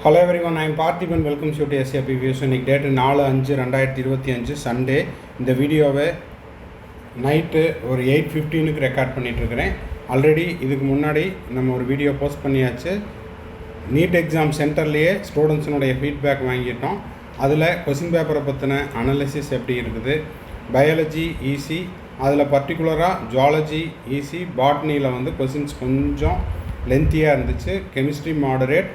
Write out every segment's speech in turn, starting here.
Hello everyone, I am Parthiban. Welcome to SAP Views. இன்னைக்கு date 4/5/2025 Sunday. இந்த வீடியோவை night ஒரு 8:15க்கு ரெக்கார்ட் பண்ணிகிட்ருக்கிறேன். ஆல்ரெடி இதுக்கு முன்னாடி நம்ம ஒரு வீடியோ போஸ்ட் பண்ணியாச்சு. நீட் எக்ஸாம் சென்டர்லேயே ஸ்டூடெண்ட்ஸினுடைய ஃபீட்பேக் வாங்கிட்டோம். அதில் கொஸ்டின் பேப்பரை பற்றின அனாலிசிஸ் எப்படி இருக்குது, பயாலஜி ஈஸி, அதில் பர்டிகுலராக ஜுவாலஜி ஈஸி, பாட்னியில் வந்து கொஸ்டின்ஸ் கொஞ்சம் லென்த்தியாக இருந்துச்சு, கெமிஸ்ட்ரி மாடரேட்,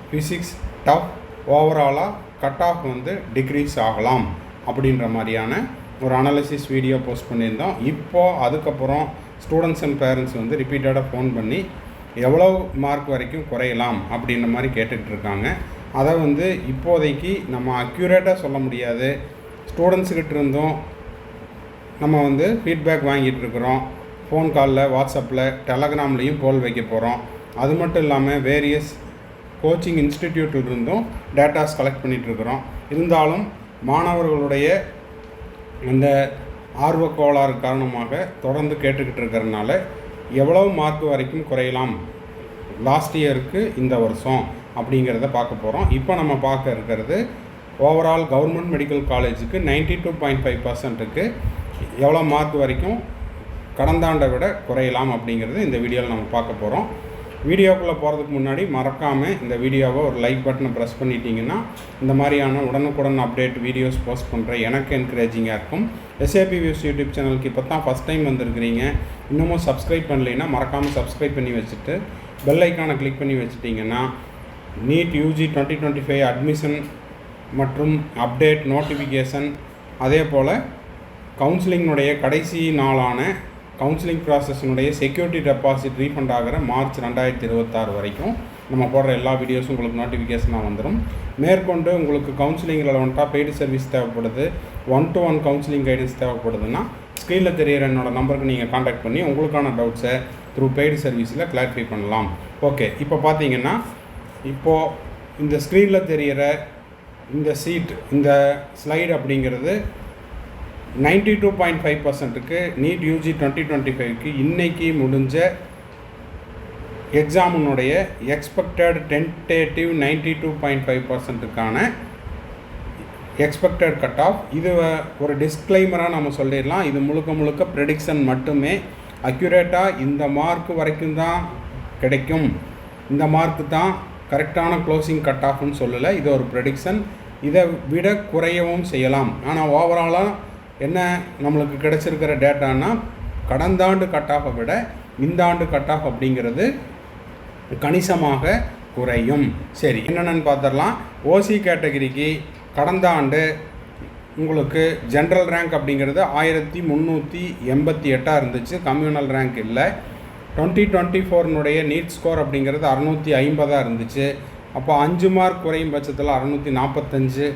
ஃபிசிக்ஸ் டஃப், ஓவராலாக கட் ஆஃப் வந்து டிக்ரீஸ் ஆகலாம் அப்படின்ற மாதிரியான ஒரு அனாலிசிஸ் வீடியோ போஸ்ட் பண்ணியிருந்தோம். இப்போது அதுக்கப்புறம் ஸ்டூடெண்ட்ஸ் அண்ட் பேரண்ட்ஸ் வந்து ரிப்பீட்டடாக ஃபோன் பண்ணி எவ்வளோ மார்க் வரைக்கும் குறையலாம் அப்படின்ற மாதிரி கேட்டுக்கிட்டு இருக்காங்க. அதை வந்து இப்போதைக்கு நம்ம அக்யூரேட்டாக சொல்ல முடியாது. ஸ்டூடெண்ட்ஸுக்கிட்ட இருந்தும் நம்ம வந்து ஃபீட்பேக் வாங்கிட்டு இருக்கிறோம். ஃபோன் காலில், வாட்ஸ்அப்பில், டெலகிராம்லேயும் போல் வைக்க போகிறோம். அது மட்டும் இல்லாமல் வேரியஸ் கோச்சிங் இன்ஸ்டிடியூட்டில் இருந்தும் டேட்டாஸ் கலெக்ட் பண்ணிகிட்ருக்குறோம். இருந்தாலும் மாணவர்களுடைய அந்த ஆர்வக்கோளாறு காரணமாக தொடர்ந்து கேட்டுக்கிட்டு இருக்கிறதுனால எவ்வளோ மார்க் வரைக்கும் குறையலாம் லாஸ்ட் இயருக்கு இந்த வருஷம் அப்படிங்கிறத பார்க்க போகிறோம். இப்போ நம்ம பார்க்க இருக்கிறது ஓவரால் கவர்மெண்ட் மெடிக்கல் காலேஜுக்கு 92.5%க்கு எவ்வளோ மார்க் வரைக்கும் கடந்த ஆண்டை விட குறையலாம் அப்படிங்கிறது இந்த வீடியோவில் நம்ம பார்க்க போகிறோம். வீடியோக்குள்ளே போகிறதுக்கு முன்னாடி மறக்காமல் இந்த வீடியோவை ஒரு லைக் பட்டனை ப்ரெஸ் பண்ணிட்டீங்கன்னா இந்த மாதிரியான உடனுக்குடன் அப்டேட் வீடியோஸ் போஸ்ட் பண்ணுற எனக்கு என்கரேஜிங்காக இருக்கும். எஸ்ஏபி வியூஸ் யூடியூப் சேனலுக்கு இப்போ தான் ஃபஸ்ட் டைம் வந்திருக்கிறீங்க, இன்னமும் சப்ஸ்கிரைப் பண்ணலைன்னா மறக்காமல் சப்ஸ்கிரைப் பண்ணி வச்சுட்டு பெல் ஐக்கானை கிளிக் பண்ணி வச்சுட்டிங்கன்னா நீட் யூஜி 2025 அட்மிஷன் மற்றும் அப்டேட் நோட்டிஃபிகேஷன், அதே போல் கவுன்சிலிங்கினுடைய கடைசி நாளான கவுன்சிலிங் ப்ராசஸினுடைய செக்யூரிட்டி டெபாசிட் ரீஃபண்ட் ஆகிற மார்ச் 2026 வரைக்கும் நம்ம போடுற எல்லா வீடியோஸும் உங்களுக்கு நோட்டிஃபிகேஷனாக வந்துடும். மேற்கொண்டு உங்களுக்கு கவுன்சிலிங் ரெலவெண்ட்டாக பெய்டு சர்வீஸ் தேவைப்படுது, 1-to-1 கவுன்சிலிங் கைடன்ஸ் தேவைப்படுதுன்னா ஸ்க்ரீனில் தெரியிற என்னோடய நம்பருக்கு நீங்கள் காண்டாக்ட் பண்ணி உங்களுக்கான டவுட்ஸை த்ரூ பெய்டு சர்வீஸில் கிளாரிஃபை பண்ணலாம். ஓகே, இப்போ பார்த்தீங்கன்னா இப்போது இந்த ஸ்க்ரீனில் தெரிகிற இந்த இந்த ஸ்லைடு அப்படிங்கிறது 92.5%க்கு நீட் யூஜி 2025க்கு இன்றைக்கி முடிஞ்ச எக்ஸாமினுடைய எக்ஸ்பெக்டட் டென்டேட்டிவ் 92.5%க்கான எக்ஸ்பெக்டட் கட் ஆஃப். இது ஒரு டிஸ்க்ளைமராக நம்ம சொல்லிடலாம். இது முழுக்க ப்ரெடிக்ஷன் மட்டுமே. அக்யூரேட்டாக இந்த மார்க் வரைக்கும் தான் கிடைக்கும், இந்த மார்க்கு தான் கரெக்டான க்ளோசிங் கட் ஆஃப்னு சொல்லலை. இது ஒரு ப்ரெடிக்ஷன். இதை விட குறையவும் செய்யலாம். ஆனால் ஓவராலாக என்ன நம்மளுக்கு கிடச்சிருக்கிற டேட்டானா கடந்த ஆண்டு கட் ஆஃபை விட இந்த ஆண்டு கட் ஆஃப் அப்படிங்கிறது கணிசமாக குறையும். சரி, என்னென்னு பார்த்துடலாம். ஓசி கேட்டகரிக்கு கடந்த ஆண்டு உங்களுக்கு ஜென்ரல் ரேங்க் அப்படிங்கிறது 1388 இருந்துச்சு, கம்யூனல் ரேங்க் இல்லை. 2024 நீட் ஸ்கோர் அப்படிங்கிறது 650 இருந்துச்சு. அப்போ 5 மார்க் குறையும் பட்சத்தில் 645,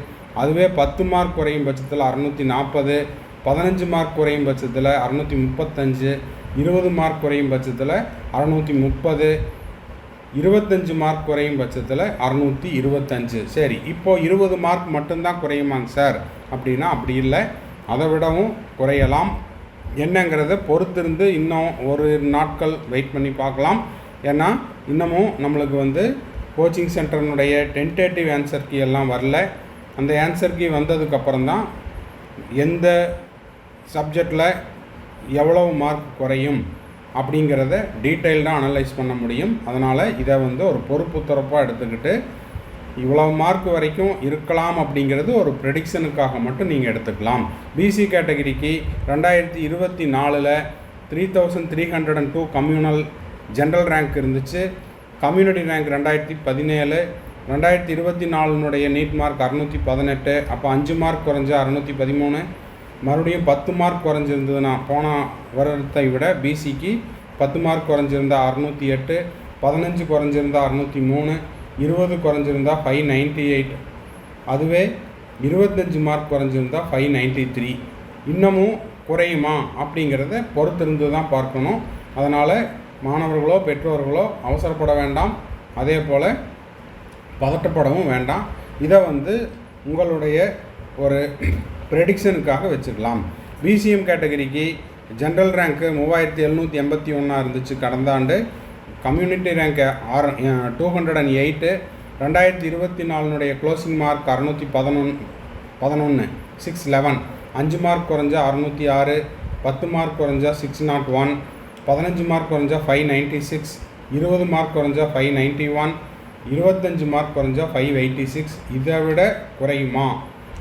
அதுவே 10 மார்க் குறையும் பட்சத்தில் 640, 15 மார்க் குறையும் பட்சத்தில் 635, 20 மார்க் குறையும் பட்சத்தில் 630, 25 மார்க் குறையும் பட்சத்தில் 625. சரி, இப்போது 20 மார்க் மட்டும்தான் குறையுமாங்க சார் அப்படின்னா அப்படி இல்லை, அதை விடவும் குறையலாம். என்னங்கிறத பொறுத்திருந்து இன்னும் ஒரு நாட்கள் வெயிட் பண்ணி பார்க்கலாம். ஏன்னா இன்னமும் நம்மளுக்கு வந்து கோச்சிங் சென்டர்னுடைய டென்டேட்டிவ் ஆன்சர் கீ எல்லாம் வரல. அந்த ஆன்சர் கீ வந்ததுக்கப்புறம் தான் எந்த சப்ஜெக்டில் எவ்வளவு மார்க் குறையும் அப்படிங்கிறத டீட்டெயில்டாக அனலைஸ் பண்ண முடியும். அதனால் இதை வந்து ஒரு பொறுப்புத்துறப்பாக எடுத்துக்கிட்டு இவ்வளோ மார்க் வரைக்கும் இருக்கலாம் அப்படிங்கிறது ஒரு ப்ரெடிக்ஷனுக்காக மட்டும் நீங்கள் எடுத்துக்கலாம். பிசி கேட்டகரிக்கு 2024 3302 கம்யூனல் ஜென்ரல் ரேங்க் இருந்துச்சு. Community rank 2017. 2024 NEET mark 618. அப்போ 5 மார்க் குறைஞ்ச 613. மறுபடியும் 10 மார்க் குறைஞ்சிருந்ததுன்னா போன வருடத்தை விட பிசிக்கு 10 மார்க் குறைஞ்சிருந்தா 608, 15 குறைஞ்சிருந்தா 603, 20 குறைஞ்சிருந்தா 598, அதுவே 25 மார்க் குறைஞ்சிருந்தா 593. இன்னமும் குறையுமா அப்படிங்கிறத பொறுத்திருந்து தான் பார்க்கணும். அதனால் மாணவர்களோ பெற்றோர்களோ அவசரப்பட வேண்டாம், அதே போல் பதட்டப்படவும் வேண்டாம். இதை வந்து உங்களுடைய ஒரு ப்ரெடிக்ஷனுக்காக வச்சுக்கலாம். பிசிஎம் கேட்டகரிக்கு ஜென்ரல் ரேங்க்கு 3781 இருந்துச்சு கடந்த ஆண்டு. Community rank 208, 2024 closing mark 611 611, 5 mark குறைஞ்சா 606, 10 மார்க் குறைஞ்சா 601, 15 மார்க் குறைஞ்சா 596, 20 மார்க் குறைஞ்சா 591, 25 மார்க் குறைஞ்சா 586. இதை விட குறையுமா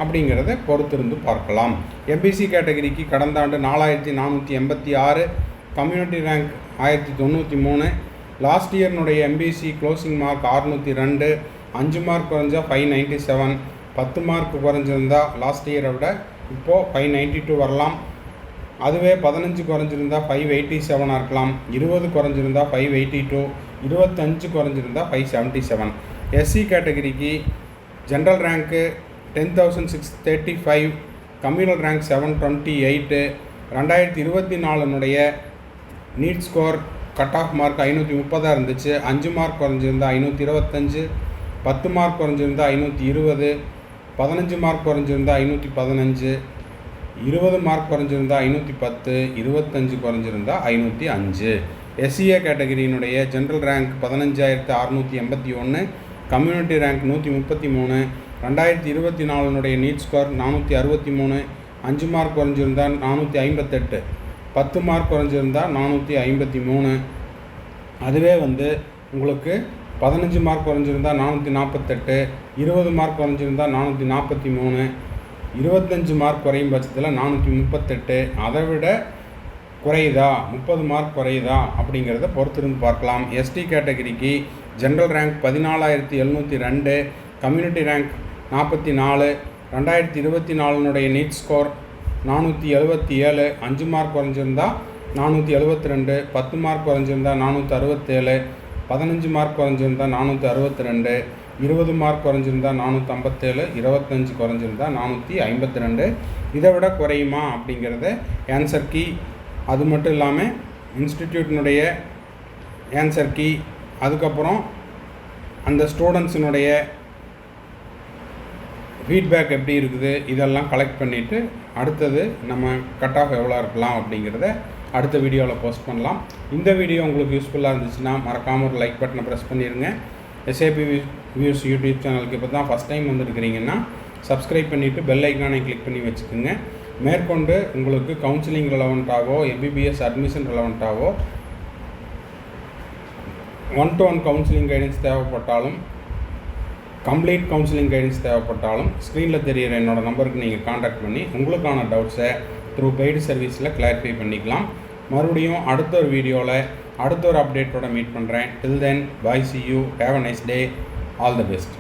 அப்படிங்கிறத பொறுத்திருந்து பார்க்கலாம். எம்பிசி கேட்டகரிக்கு கடந்த ஆண்டு 4486, கம்யூனிட்டி ரேங்க் 1093, லாஸ்ட் இயர்னுடைய எம்பிசி க்ளோசிங் மார்க் 602, 5 மார்க் குறைஞ்சா 597, 10 மார்க் குறைஞ்சிருந்தா லாஸ்ட் இயரை விட இப்போது 592 வரலாம். அதுவே 15 குறைஞ்சிருந்தா 587 இருக்கலாம், 20 குறைஞ்சிருந்தா 582, 25 குறைஞ்சிருந்தா 577. எஸ்சி கேட்டகரிக்கு ஜென்ரல் ரேங்க்கு 10,635, communal rank 728, 2024 NEET score cut off mark 530 இருந்துச்சு. 5 மார்க் குறைஞ்சிருந்தா 525, 10 மார்க் குறைஞ்சிருந்தா 520, 15 மார்க் குறைஞ்சிருந்தா 515, 20 மார்க் குறைஞ்சிருந்தா 510, 25 குறைஞ்சிருந்தா 505. எஸ்சிஏ கேட்டகரியினுடைய general rank 15,681, community rank 133, 2024 NEET score 463, 5 mark குறைஞ்சிருந்தா 458, 10 மார்க் குறைஞ்சிருந்தா 453. அதுவே உங்களுக்கு 15 மார்க் குறைஞ்சிருந்தா 448, 20 மார்க் குறைஞ்சிருந்தா 443, 25 மார்க் குறையும் பட்சத்தில் 438. அதை விட குறையுதா, 30 மார்க் குறையுதா அப்படிங்கிறத பொறுத்திருந்து பார்க்கலாம். எஸ்டி கேட்டகரிக்கு general rank 14,702, community rank 44, 2024 NEET score 477, 5 mark குறைஞ்சிருந்தா 472, 10 மார்க் குறைஞ்சிருந்தா 467, 15 மார்க் குறைஞ்சிருந்தா 462, 20 மார்க் குறைஞ்சிருந்தா 457, 25 குறைஞ்சிருந்தா 452. இதை விட குறையுமா அப்படிங்கிறத ஆன்சர் கீ, அது மட்டும் இல்லாமல் இன்ஸ்டிடியூட்டினுடைய ஆன்சர் கீ, அதுக்கப்புறம் அந்த ஸ்டூடெண்ட்ஸினுடைய ஃபீட்பேக் எப்படி இருக்குது இதெல்லாம் கலெக்ட் பண்ணிவிட்டு அடுத்தது நம்ம கட் ஆஃப் எவ்வளோ இருக்கலாம் அப்படிங்கிறத அடுத்த வீடியோவில் போஸ்ட் பண்ணலாம். இந்த வீடியோ உங்களுக்கு யூஸ்ஃபுல்லாக இருந்துச்சுன்னா மறக்காமல் ஒரு லைக் பட்டனை ப்ரெஸ் பண்ணிடுங்க. எஸ்ஏபி வியூஸ் யூடியூப் சேனலுக்கு இப்போ தான் ஃபஸ்ட் டைம் வந்துருக்கிறீங்கன்னா சப்ஸ்கிரைப் பண்ணிவிட்டு பெல் ஐக்கானை கிளிக் பண்ணி வச்சுக்கோங்க. மேற்கொண்டு உங்களுக்கு கவுன்சிலிங் ரெலவெண்ட்டாகவோ எம்பிபிஎஸ் அட்மிஷன் ரெலவெண்ட்டாகவோ 1-to-1 கவுன்சிலிங் கைடன்ஸ் தேவைப்பட்டாலும், கம்ப்ளீட் கவுன்சிலிங் கைடன்ஸ் தேவைப்பட்டாலும் ஸ்க்ரீனில் தெரிகிற என்னோடய நம்பருக்கு நீங்கள் காண்டாக்ட் பண்ணி உங்களுக்கான டவுட்ஸை த்ரூ பெய்டு சர்வீஸில் கிளாரிஃபை பண்ணிக்கலாம். மறுபடியும் அடுத்த ஒரு வீடியோவில் அடுத்த ஒரு அப்டேட்டோட மீட் பண்ணுறேன். டில் தென், பாய், see you, have a nice day, all the best.